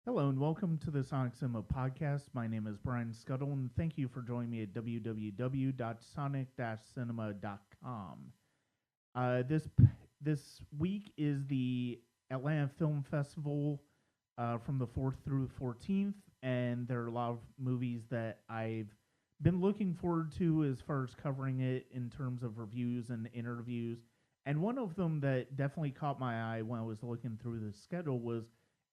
Hello and welcome to the Sonic Cinema podcast. My name is Brian Scuttle and thank you for joining me at www.sonic-cinema.com. This week is the Atlanta Film Festival from the 4th through 14th, and there are a lot of movies that I've been looking forward to as far as covering it in terms of reviews and interviews. And one of them that definitely caught my eye when I was looking through the schedule was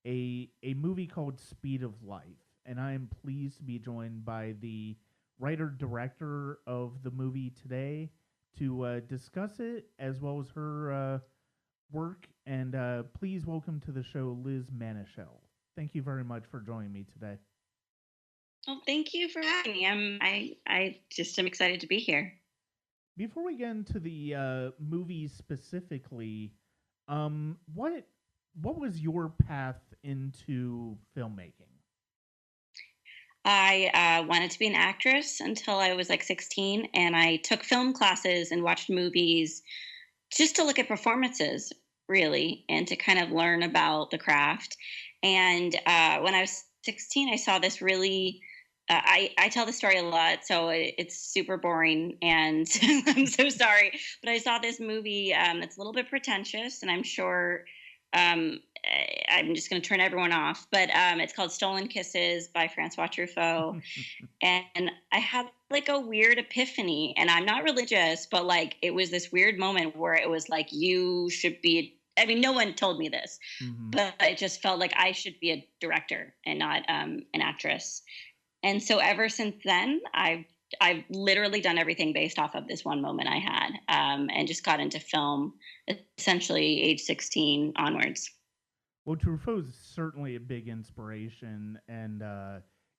a movie called Speed of Life. And I am pleased to be joined by the writer director of the movie today to discuss it as well as her work. And please welcome to the show Liz Manashil. Thank you very much for joining me today. Well, thank you for having me. I just am excited to be here. Before we get into the movie specifically, what was your path into filmmaking? I wanted to be an actress until I was like 16, and I took film classes and watched movies just to look at performances, really, and to kind of learn about the craft. And when I was 16, I saw this really I tell the story a lot, so it's super boring, and I'm so sorry. But I saw this movie that's a little bit pretentious, and I'm sure I'm just going to turn everyone off. But it's called Stolen Kisses by Francois Truffaut, and I had like a weird epiphany. And I'm not religious, but like it was this weird moment where it was like you should be. I mean, no one told me this, Mm-hmm. but it just felt like I should be a director and not an actress. And so ever since then, I've literally done everything based off of this one moment I had, and just got into film essentially age 16 onwards. Well, Truffaut's certainly a big inspiration, and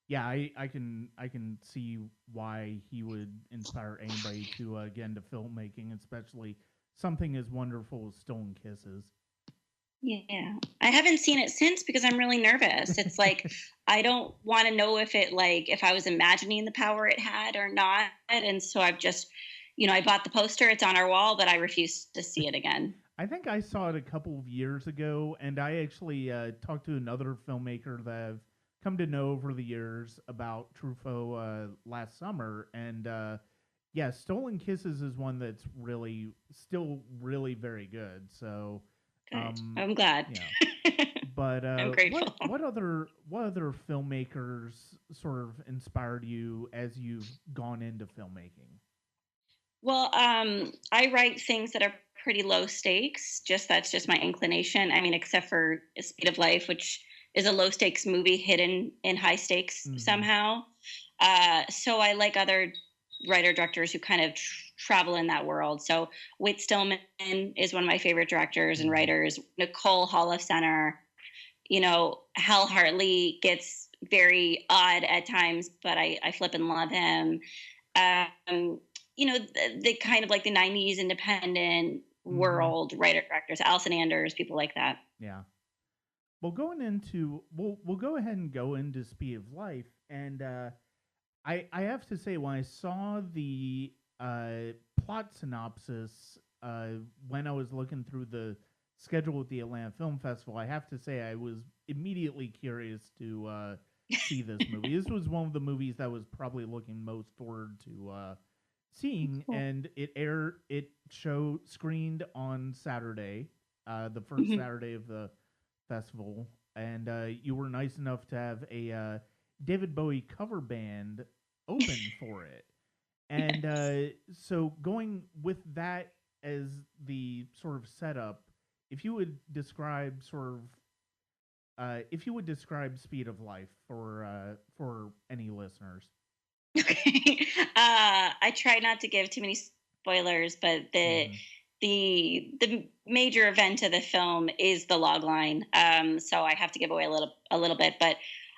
yeah, I can see why he would inspire anybody to get into filmmaking, especially something as wonderful as Stolen Kisses. Yeah. I haven't seen it since because I'm really nervous. It's like I don't want to know if I was imagining the power it had or not. And so I've just, I bought the poster, it's on our wall, but I refuse to see it again. I think I saw it a couple of years ago, and I actually talked to another filmmaker that I've come to know over the years about Truffaut last summer, and yeah, Stolen Kisses is one that's really still really very good. So, Good. um, I'm glad. yeah. But I'm what grateful. what other filmmakers sort of inspired you as you've gone into filmmaking? Well, I write things that are pretty low stakes. Just that's just my inclination. I mean, except for Speed of Life, which is a low stakes movie hidden in high stakes Mm-hmm. somehow. So I like other writer directors who kind of travel in that world. So Whit Stillman is one of my favorite directors and Mm-hmm. writers. Nicole Center. Hal Hartley gets very odd at times, but I flip and love him. Um, the kind of like the 90s independent Mm-hmm. world writer directors, Allison Anders, people like that. Yeah. Well, we'll go ahead and go into Speed of Life, and I have to say when I saw the plot synopsis when I was looking through the schedule at the Atlanta Film Festival, I have to say I was immediately curious to see this movie. This was one of the movies that I was probably looking most forward to seeing, Cool. and it screened on Saturday, the first Mhm. Saturday of the festival, and you were nice enough to have a David Bowie cover band open for it. And Yes. so, going with that as the sort of setup, if you would describe if you would describe Speed of Life for any listeners. Okay. I try not to give too many spoilers, but the Mm-hmm. the major event of the film is the log line. So I have to give away a little bit, but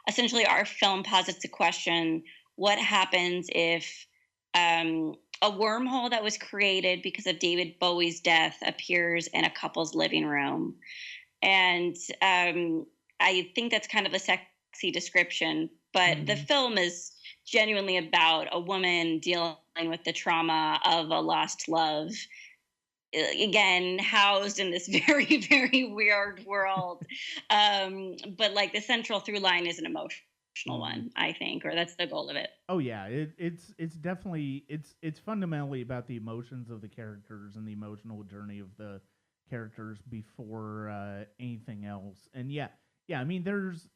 essentially our film posits the question: what happens if a wormhole that was created because of David Bowie's death appears in a couple's living room? And I think that's kind of a sexy description, but the Mm-hmm. film is genuinely about a woman dealing with the trauma of a lost love again housed in this very very weird world. But like the central through line is an emotional Mhm. one, I think, or that's the goal of it. Oh yeah, it's definitely it's fundamentally about the emotions of the characters and the emotional journey of the characters before anything else. And yeah, yeah, I mean there's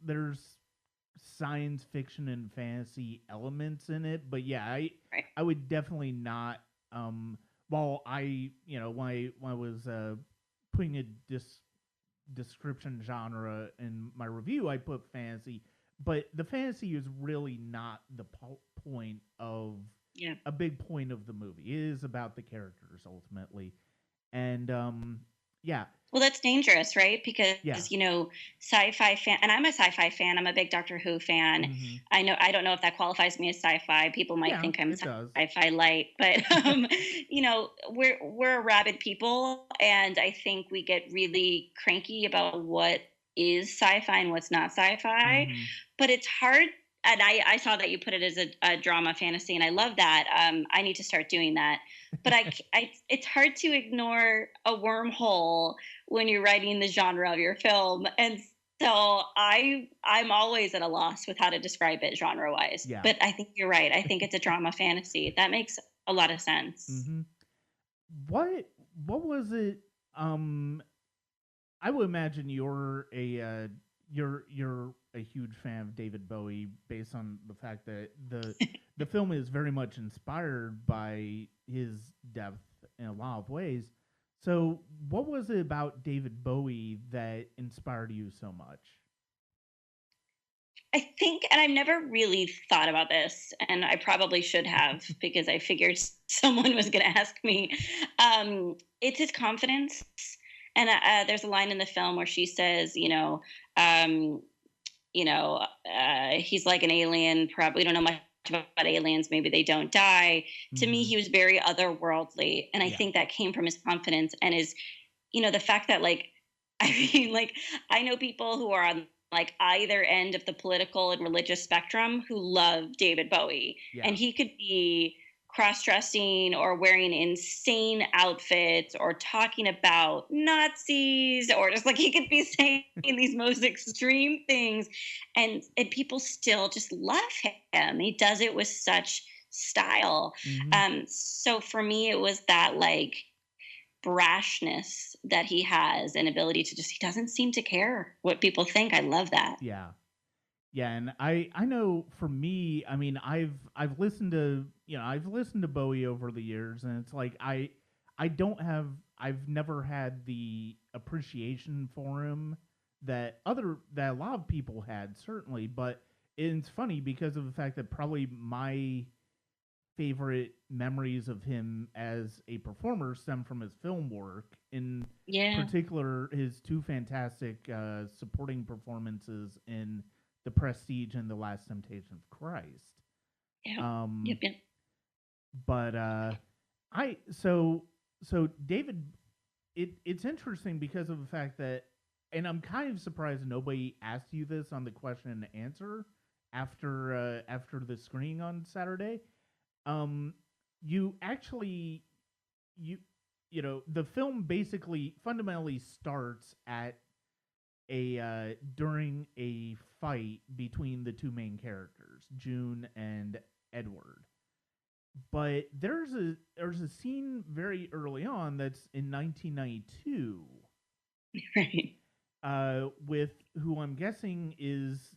science fiction and fantasy elements in it, but yeah, Right. I would definitely not while I, when I was putting a description genre in my review, I put fantasy, but the fantasy is really not the point of Yeah. a big point of the movie. It is about the characters ultimately, and yeah, Well, that's dangerous, right? yeah, Because, sci-fi fan, and I'm a sci-fi fan. I'm a big Doctor Who fan. hmm I don't know if that qualifies me as sci-fi. People might yeah, think I'm it does. sci-fi light, but we're rabid people, and I think we get really cranky about what is sci-fi and what's not sci-fi. hmm But it's hard. And I saw that you put it as a drama fantasy, and I love that. I need to start doing that. But it's hard to ignore a wormhole when you're writing the genre of your film. And so I'm always at a loss with how to describe it genre wise. Yeah. But I think you're right. I think it's a drama fantasy. That makes a lot of sense. hmm What what was it? Um, I would imagine you're a huge fan of David Bowie based on the fact that the film is very much inspired by his death in a lot of ways. So, what was it about David Bowie that inspired you so much? I think, and I've never really thought about this, and I probably should have because I figured someone was going to ask me. It's his confidence, and there's a line in the film where she says, um, he's like an alien. Probably we don't know much about aliens. Maybe they don't die. To me, hmm he was very otherworldly, and I Yeah. think that came from his confidence and his, the fact that like, I mean, like I know people who are on like either end of the political and religious spectrum who love David Bowie, and Yeah. he could be cross-dressing or wearing insane outfits or talking about Nazis or just like he could be saying these most extreme things, and people still just love him. He does it with such style. hmm So for me it was that like brashness that he has and ability to just he doesn't seem to care what people think. I love that. Yeah. Yeah, and I know for me, I mean, I've listened to, I've listened to Bowie over the years, and it's like I don't have I've never had the appreciation for him that a lot of people had, certainly, but it's funny because of the fact that probably my favorite memories of him as a performer stem from his film work, in Yeah. particular his two fantastic supporting performances in The Prestige and The Last Temptation of Christ. Yep. Um, Yep. Yep. but I so David, it's interesting because of the fact that, and I'm kind of surprised nobody asked you this on the question and answer after the screening on Saturday. um you actually you the film basically fundamentally starts at a during a fight between the two main characters, June and Edward. But there's a scene very early on that's in 1992 Right. with who I'm guessing is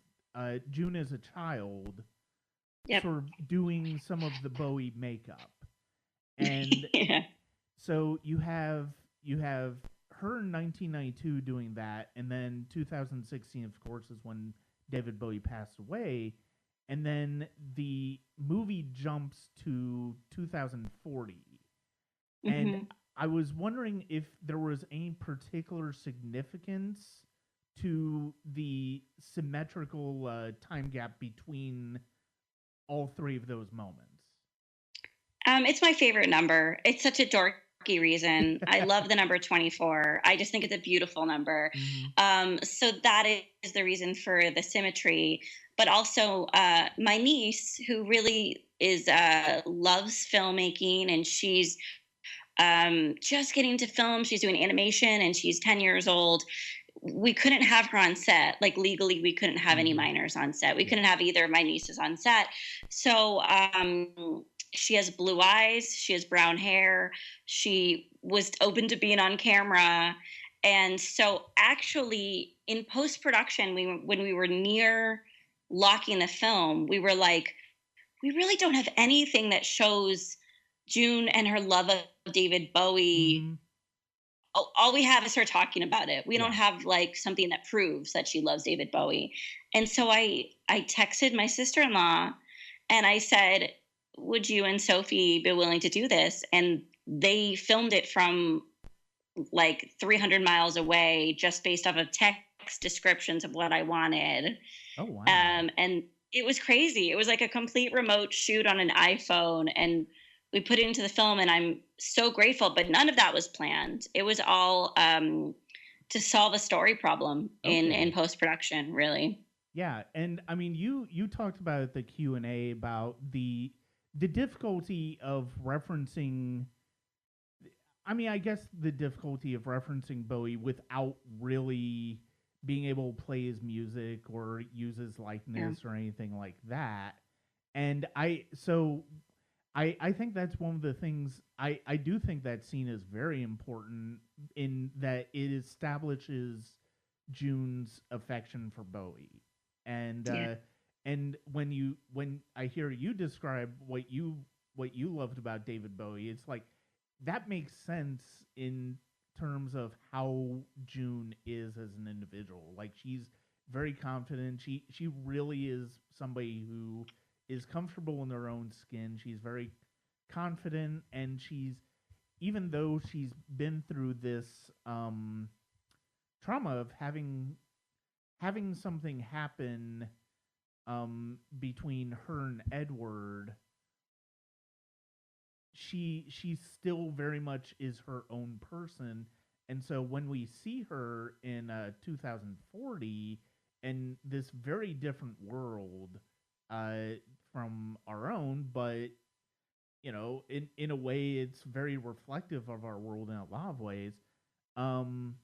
June as a child, Yep. sort of doing some of the Bowie makeup. And Yeah. so you have her in 1992 doing that, and then 2016, of course, is when David Bowie passed away, and then the movie jumps to 2040. And Hmm. I was wondering if there was any particular significance to the symmetrical time gap between all three of those moments. It's my favorite number. It's such a dorky reason. I love the number 24. I just think it's a beautiful number. hmm So that is the reason for the symmetry. But also, my niece, who really is loves filmmaking, and she's just getting to film. She's doing animation and she's 10 years old. We couldn't have her on set. Like legally, we couldn't have any Hmm. minors on set. We Yeah. couldn't have either of my nieces on set. So she has blue eyes. She has brown hair. She was open to being on camera. And so actually in post production, when we were near locking the film, we were like, we really don't have anything that shows June and her love of David Bowie. Hmm. All we have is her talking about it. We don't Yeah. have like something that proves that she loves David Bowie. And so I texted my sister-in-law and I said, "Would you and Sophie be willing to do this?" And they filmed it from like 300 miles away just based off of text descriptions of what I wanted. Oh wow. And it was crazy. It was like a complete remote shoot on an iPhone, and we put it into the film. And I'm so grateful. But none of that was planned. It was all to solve a story problem in Okay. post production. Really. Yeah, and I mean, you talked about at the Q&A about the difficulty of referencing. I mean, I guess the difficulty of referencing Bowie without really being able to play his music or use his Yeah. likeness or anything like that. And I think that's one of the things I do think that scene is very important in that it establishes June's affection for Bowie. And Yeah. when I hear you describe what you loved about David Bowie, it's like that makes sense in terms of how June is as an individual. Like she's very confident. She really is somebody who is comfortable in their own skin. She's very confident, and she's even though she's been through this trauma of having something happen between her and Edward, she still very much is her own person. And so when we see her in 2040 in this very different world from our own, but in a way it's very reflective of our world in a lot of ways. um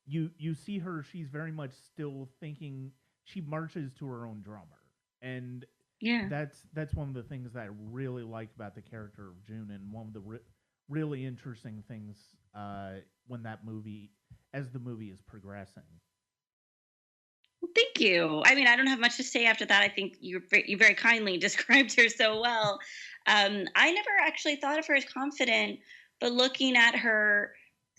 you see her, she's very much still thinking, she marches to her own drummer. And Yeah. that's one of the things that I really like about the character of June, and one of the really interesting things when that movie, as the movie is progressing. Well, thank you. I mean, I don't have much to say after that. I think you very kindly described her so well. I never actually thought of her as confident, but looking at her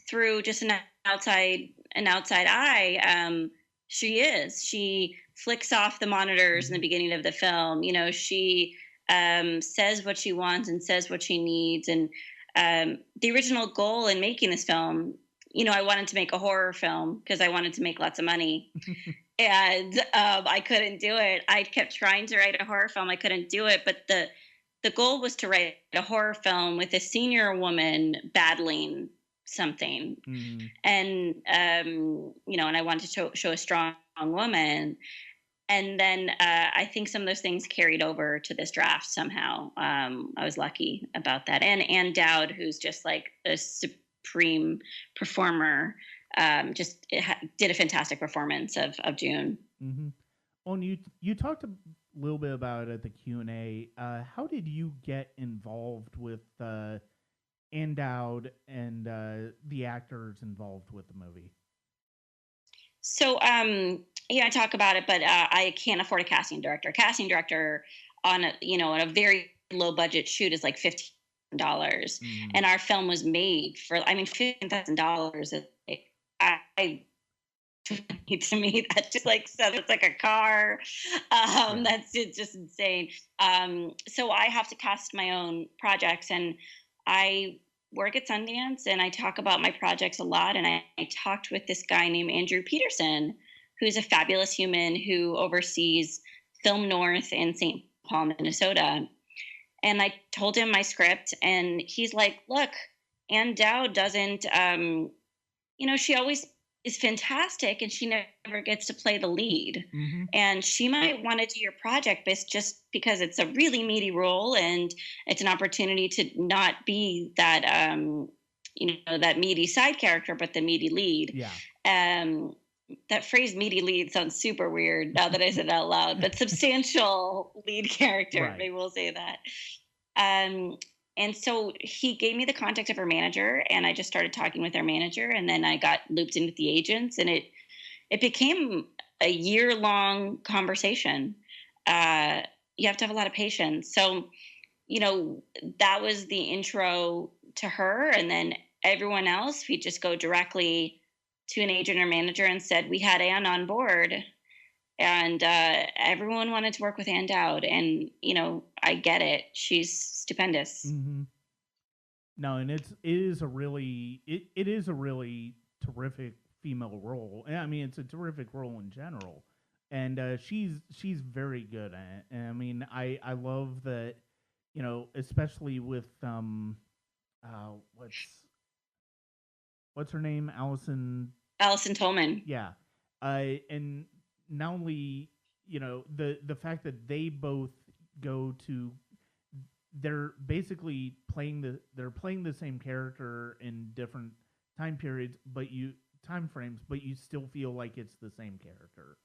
through just an outside eye, she is. She flicks off the monitors in the Hmm. beginning of the film. You know, she says what she wants and says what she needs. And the original goal in making this film, I wanted to make a horror film because I wanted to make lots of money, and I couldn't do it. I kept trying to write a horror film. I couldn't do it, but the goal was to write a horror film with a senior woman battling something, Hmm. and and I wanted to show a strong woman. And then I think some of those things carried over to this draft somehow. I was lucky about that. And Ann Dowd, who's just like a supreme performer, did a fantastic performance of June. Hmm. Well, and you talked a little bit about it at the Q&A. How did you get involved with Ann Dowd and the actors involved with the movie? So, I talk about it, but I can't afford a casting director. Casting director on on a very low budget shoot is like $15, Mm. and our film was made for, I mean, $15,000. I to me that just like sounds like a car. Yeah. That's it's just insane. So I have to cast my own projects, and I work at Sundance, and I talk about my projects a lot. And I talked with this guy named Andrew Peterson, who's a fabulous human who oversees Film North in St. Paul, Minnesota. And I told him my script, and he's like, "Look, Ann Dowd doesn't, she always is fantastic, and she never gets to play the lead. Mhm. And she might want to do your project based just because it's a really meaty role, and it's an opportunity to not be that that meaty side character, but the meaty lead. Yeah. Um, that phrase "meaty lead" sounds super weird now that I said it out loud, but substantial lead character, Right. maybe we'll say that. Um, and so he gave me the contact of her manager, and I just started talking with her manager, and then I got looped in with the agents, and it became a year long conversation. Uh, you have to have a lot of patience. So, that was the intro to her, and then everyone else, we just go directly to an agent or manager and said we had Anne on board, and everyone wanted to work with Anne Dowd, and I get it. She's stupendous. Mhm. No, and it is a really terrific female role. And I mean, it's a terrific role in general, and she's very good at it. And I mean, I love that, especially with what's her name, Allison. Allison Tolman. Yeah, and not only the fact that they both go to they're basically they're playing the same character in different time periods, but you time frames, but you still feel like it's the same character,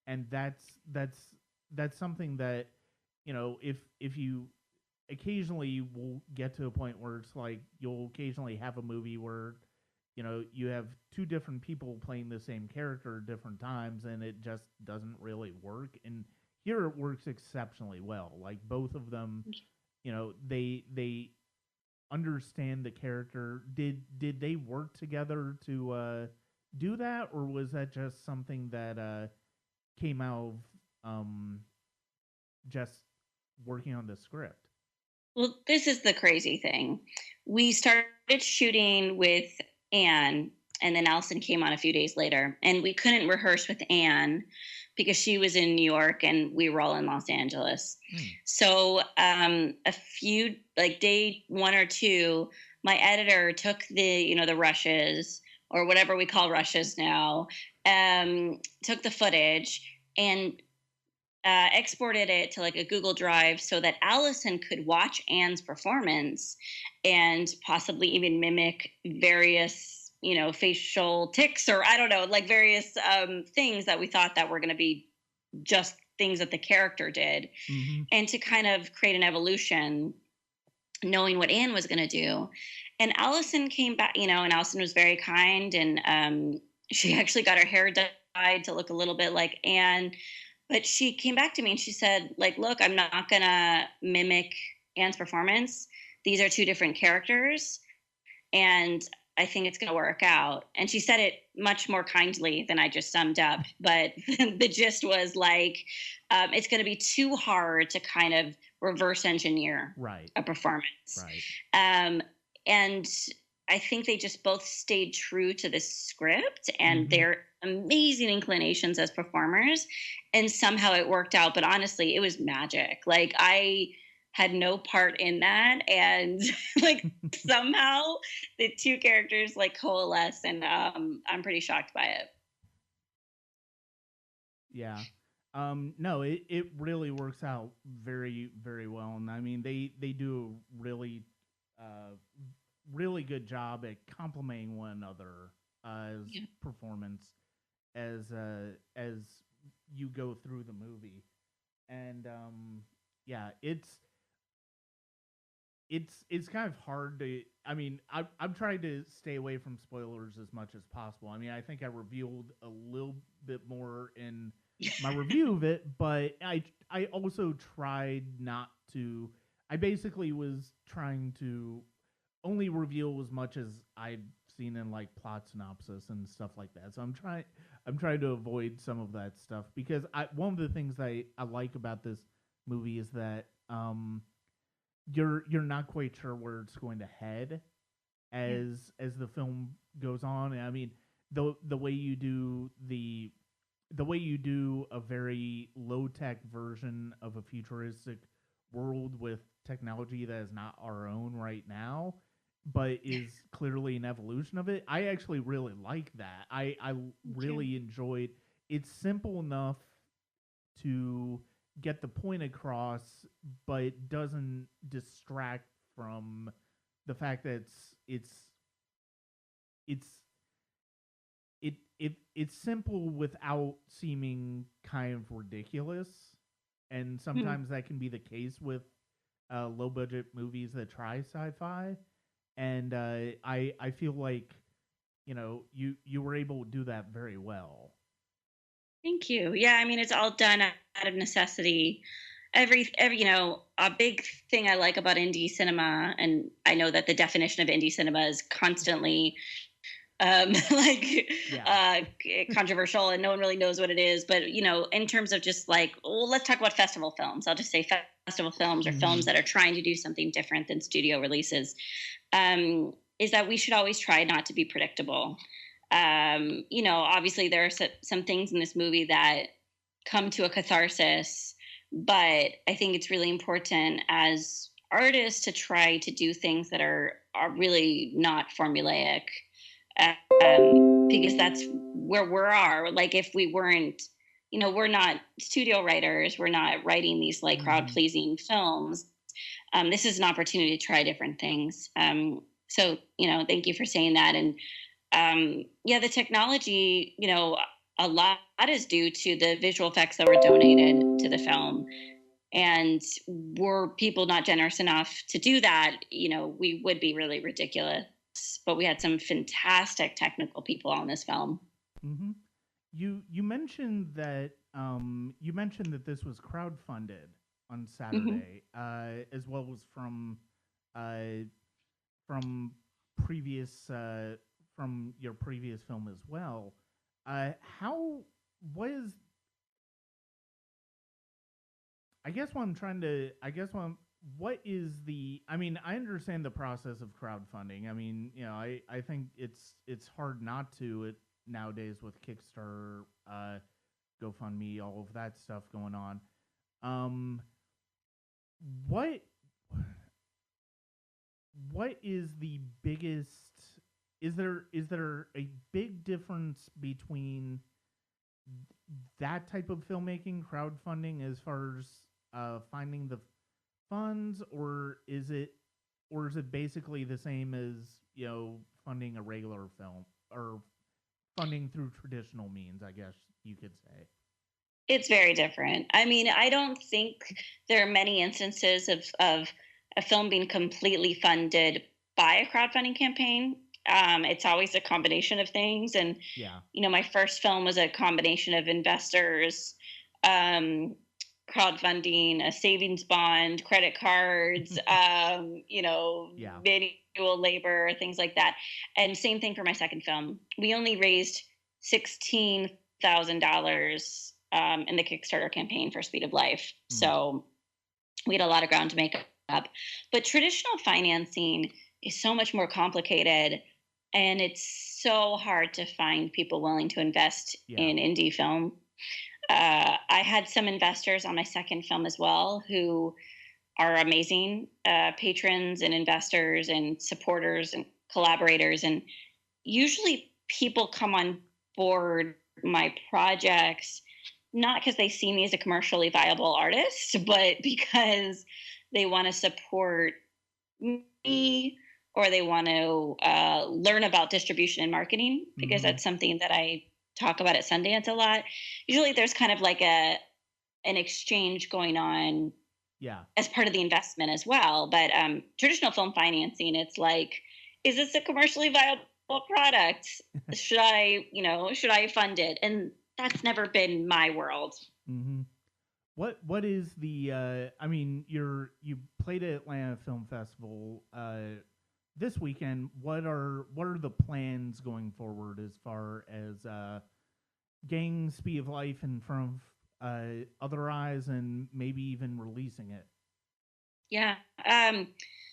and that's something that if you occasionally will get to a point where it's like you'll occasionally have a movie where you have two different people playing the same character at different times, and it just doesn't really work. And here it works exceptionally well. Like both of them, they understand the character. Did they work together to do that, or was that just something that came out of just working on the script? Well, this is the crazy thing. We started shooting with Anne, and then Allison came on a few days later. And we couldn't rehearse with Anne because she was in New York and we were all in Los Angeles. Hmm. So, a few, like day one or two, my editor took the rushes, or whatever we call rushes now, took the footage and exported it to like a Google Drive so that Allison could watch Anne's performance and possibly even mimic various, facial tics, or I don't know, like various things that we thought that were going to be just things that the character did, Mm-hmm. and to kind of create an evolution, knowing what Anne was going to do. And Allison came back, and Allison was very kind, and she actually got her hair dyed to look a little bit like Anne, but she came back to me and she said, like, look, I'm not gonna mimic Anne's performance. These are two different characters, and I think it's gonna work out. And she said it much more kindly than I just summed up, but the gist was like, it's gonna be too hard to kind of reverse engineer Right. a performance. Right. And I think they just both stayed true to the script and Mm-hmm. their amazing inclinations as performers, and somehow it worked out. But honestly, it was magic. Like, I had no part in that, and like somehow the two characters like coalesce, and I'm pretty shocked by it. Yeah. No, it really works out very, very well. And I mean they do a uh really good job at complementing one another as Yeah. performance as you go through the movie. And yeah, it's kind of hard to. I mean, I'm trying to stay away from spoilers as much as possible. I mean, I think I revealed a little bit more in my review of it, but I also tried not to. I basically was trying to only reveal as much as I'd seen in like plot synopsis and stuff like that. So I'm trying to avoid some of that stuff because one of the things I like about this movie is that you're not quite sure where it's going to head Yeah. as the film goes on. And I mean, the way you do the way you do a very low tech version of a futuristic world with technology that is not our own right now but is clearly an evolution of it. I actually really like that. I Thank you. really enjoyed. It's simple enough to get the point across, but it doesn't distract from the fact that it's it's simple without seeming kind of ridiculous, and Mhm. sometimes that can be the case with low budget movies that try sci-fi, and I feel like you were able to do that very well. Thank you. Yeah, I mean, it's all done out of necessity. Every a big thing I like about indie cinema, and I know that the definition of indie cinema is constantly like Yeah. controversial, and no one really knows what it is. But in terms of just like, well, let's talk about festival films. I'll just say festival films, or films Hmm. that are trying to do something different than studio releases. Is that we should always try not to be predictable. Obviously there are some things in this movie that come to a catharsis, but I think it's really important as artists to try to do things that are really not formulaic, because that's where we are. Like, if we weren't, we're not studio writers, we're not writing these like crowd Hmm. pleasing films. This is an opportunity to try different things. So, thank you for saying that. And yeah, the technology, a lot is due to the visual effects that were donated to the film. And were people not generous enough to do that, we would be really ridiculous. But we had some fantastic technical people on this film. Hmm. You mentioned that this was crowdfunded on Hmm. Saturday, as well as uh, from previous from your previous film as well. How what is I guess what I'm trying to I guess what is the I mean, I understand the process of crowdfunding. I mean, I think it's hard not to it nowadays with Kickstarter, GoFundMe, all of that stuff going on. Um what what is the biggest is there a big difference between that type of filmmaking, crowdfunding, as far as finding the funds, or is it basically the same as funding a regular film, or funding through traditional means? I guess you could say. It's very different. I mean, I don't think there are many instances of a film being completely funded by a crowdfunding campaign. It's always a combination of things. And, Yeah. my first film was a combination of investors, um, crowdfunding, a savings bond, credit cards, Yeah. manual labor, things like that. And same thing for my second film. We only raised $16,000 in the Kickstarter campaign for Speed of Life. Mm. So we had a lot of ground to make up. But traditional financing is so much more complicated, and it's so hard to find people willing to invest Yeah. in indie film. I had some investors on my second film as well who are amazing patrons and investors and supporters and collaborators. And usually people come on board my projects not because they see me as a commercially viable artist, but because they want to support me, or they want to learn about distribution and marketing, because Mm-hmm. that's something that I talk about at Sundance a lot. Usually there's kind of like an exchange going on Yeah. as part of the investment as well. But traditional film financing, it's like, is this a commercially viable product? Should I fund it? And that's never been my world. Mm-hmm. What is the I mean, you played at Atlanta Film Festival this weekend. What are the plans going forward as far as getting Speed of Life in front of other eyes, and maybe even releasing it? Yeah.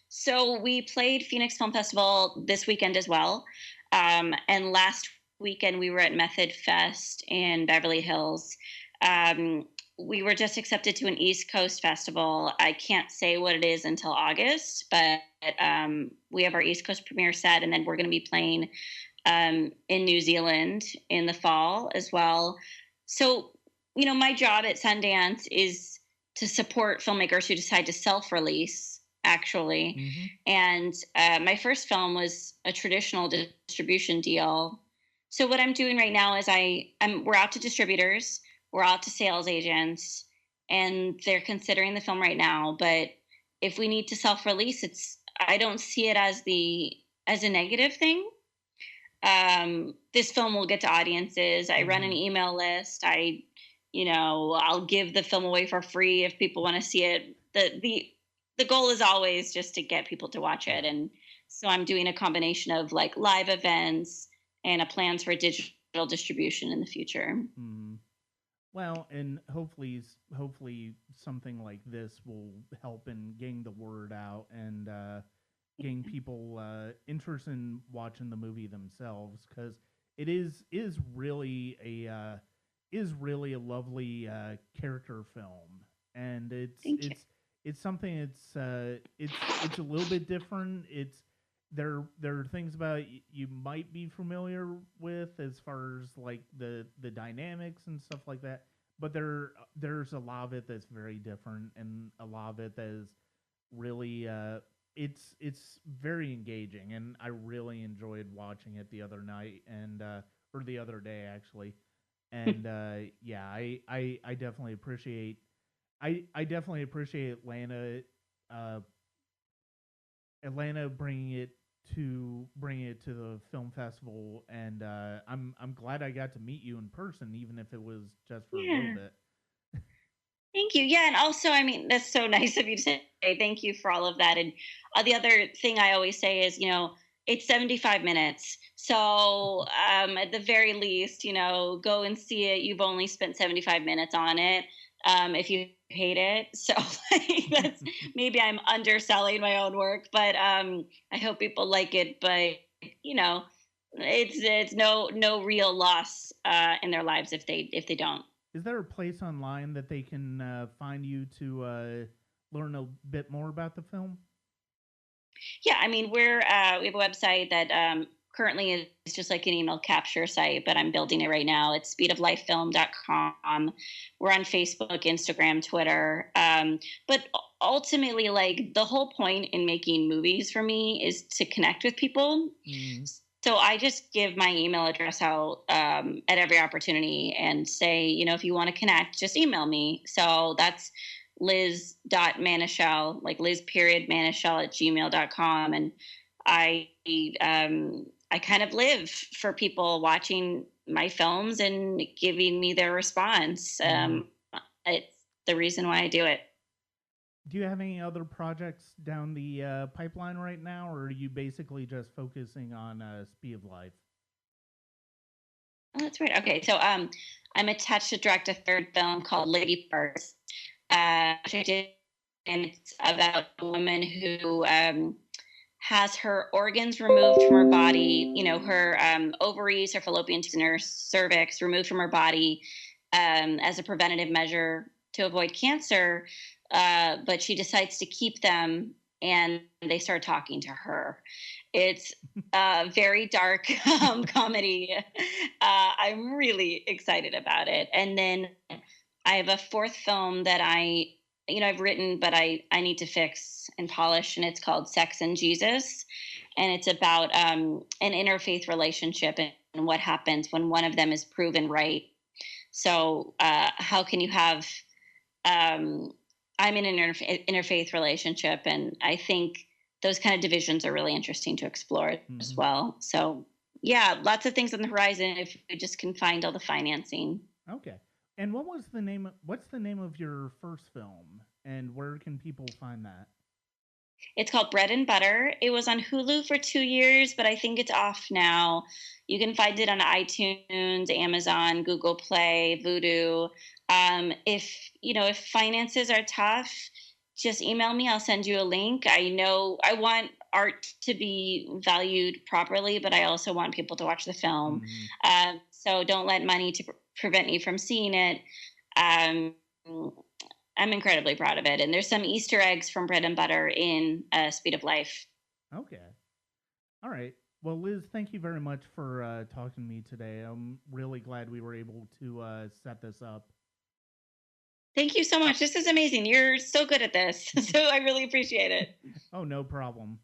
So we played Phoenix Film Festival this weekend as well. And last weekend we were at Method Fest in Beverly Hills. Um, we were just accepted to an East Coast festival. I can't say what it is until August, but we have our East Coast premiere set, and then we're going to be playing in New Zealand in the fall as well. So, my job at Sundance is to support filmmakers who decide to self-release, actually. Mm-hmm. And my first film was a traditional distribution deal. So what I'm doing right now is we're out to distributors, we're out to sales agents, and they're considering the film right now. But if we need to self-release, I don't see it as a negative thing. This film will get to audiences. I run an email list. I'll give the film away for free if people want to see it. The goal is always just to get people to watch it. And so I'm doing a combination of like live events and a plans for digital distribution in the future. Mm. Well, and hopefully something like this will help in getting the word out and getting people interested in watching the movie themselves, because it is really a lovely character film, and it's something it's a little bit different. There are things about it you might be familiar with as far as like the dynamics and stuff like that, but there's a lot of it that's very different, and a lot of it that is really it's very engaging, and I really enjoyed watching it the other night, and or the other day actually, and yeah, I definitely appreciate Atlanta, uh, bringing it to the film festival, and I'm glad I got to meet you in person, even if it was just for a little bit. Thank you. Yeah, and also, I mean, that's so nice of you to say. Thank you for all of that. And the other thing I always say is, it's 75 minutes. So at the very least, go and see it. You've only spent 75 minutes on it. If you hate it, so that's maybe I'm underselling my own work, but I hope people like it. But it's no real loss in their lives if they don't. Is there a place online that they can find you to learn a bit more about the film? Yeah, I mean, we have a website that currently is just like an email capture site, but I'm building it right now. It's speedoflifefilm.com. We're on Facebook, Instagram, Twitter. But ultimately, like, the whole point in making movies for me is to connect with people. Mm. So I just give my email address out at every opportunity and say, if you want to connect, just email me. So that's Liz.Manashil, like Liz.Manashil at gmail.com. And I kind of live for people watching my films and giving me their response. It's the reason why I do it. Do you have any other projects down the pipeline right now, or are you basically just focusing on Speed of Life? Oh, that's right. Okay, so I'm attached to direct a third film called Lady Parts, which I did, and it's about a woman who has her organs removed from her body, her ovaries, her fallopian tubes, and her cervix removed from her body as a preventative measure to avoid cancer. But she decides to keep them, and they start talking to her. It's a very dark comedy. I'm really excited about it. And then I have a fourth film that I've written, but I need to fix and polish, and it's called Sex and Jesus. And it's about an interfaith relationship and what happens when one of them is proven right. So how can you have, I'm in an interfaith relationship, and I think those kind of divisions are really interesting to explore as well. So yeah, lots of things on the horizon if we just can find all the financing. Okay. And what's the name of your first film, and where can people find that? It's called Bread and Butter. It was on Hulu for 2 years, but I think it's off now. You can find it on iTunes, Amazon, Google Play, Vudu. If finances are tough, just email me. I'll send you a link. I know I want art to be valued properly, but I also want people to watch the film. So don't let money to prevent you from seeing it. Mm, I'm incredibly proud of it. And there's some Easter eggs from Bread and Butter in Speed of Life. Okay. All right. Well, Liz, thank you very much for talking to me today. I'm really glad we were able to set this up. Thank you so much. This is amazing. You're so good at this. So I really appreciate it. Oh, no problem.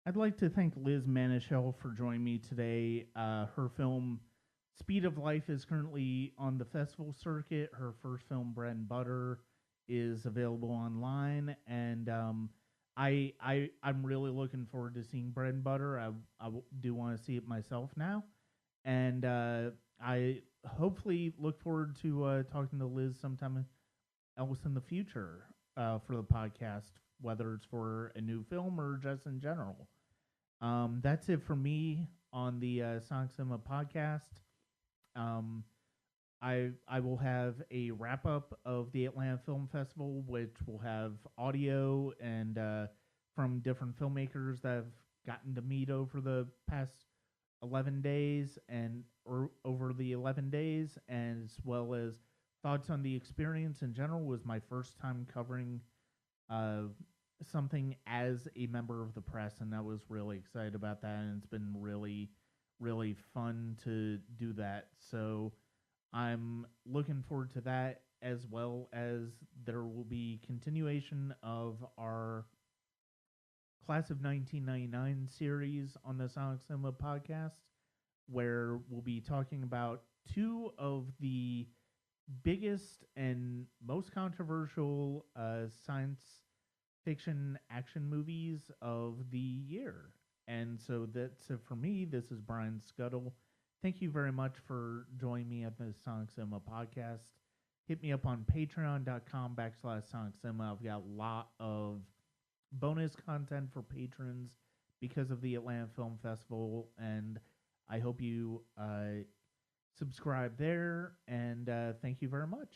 I'd like to thank Liz Manashil for joining me today. Her film Speed of Life is currently on the festival circuit. Her first film, Bread and Butter, is available online, and I'm really looking forward to seeing Bread and Butter. I do want to see it myself now, and I hopefully look forward to talking to Liz sometime else in the future for the podcast, whether it's for a new film or just in general. That's it for me on the Sonic Cinema podcast. Um, I will have a wrap up of the Atlanta Film Festival, which will have audio and from different filmmakers that I've gotten to meet over the past 11 days and or over the 11 days, as well as thoughts on the experience in general. Was my first time covering uh, something as a member of the press, and I was really excited about that. And it's been really, really fun to do that. So I'm looking forward to that, as well as there will be continuation of our Class of 1999 series on the Sonic Cinema podcast, where we'll be talking about two of the biggest and most controversial science fiction action movies of the year. And so that's it for me. This is Brian Scuttle. Thank you very much for joining me at the Sonic Cinema podcast. Hit me up on patreon.com/Sonic Cinema. I've got a lot of bonus content for patrons because of the Atlanta Film Festival, and I hope you subscribe there. And thank you very much.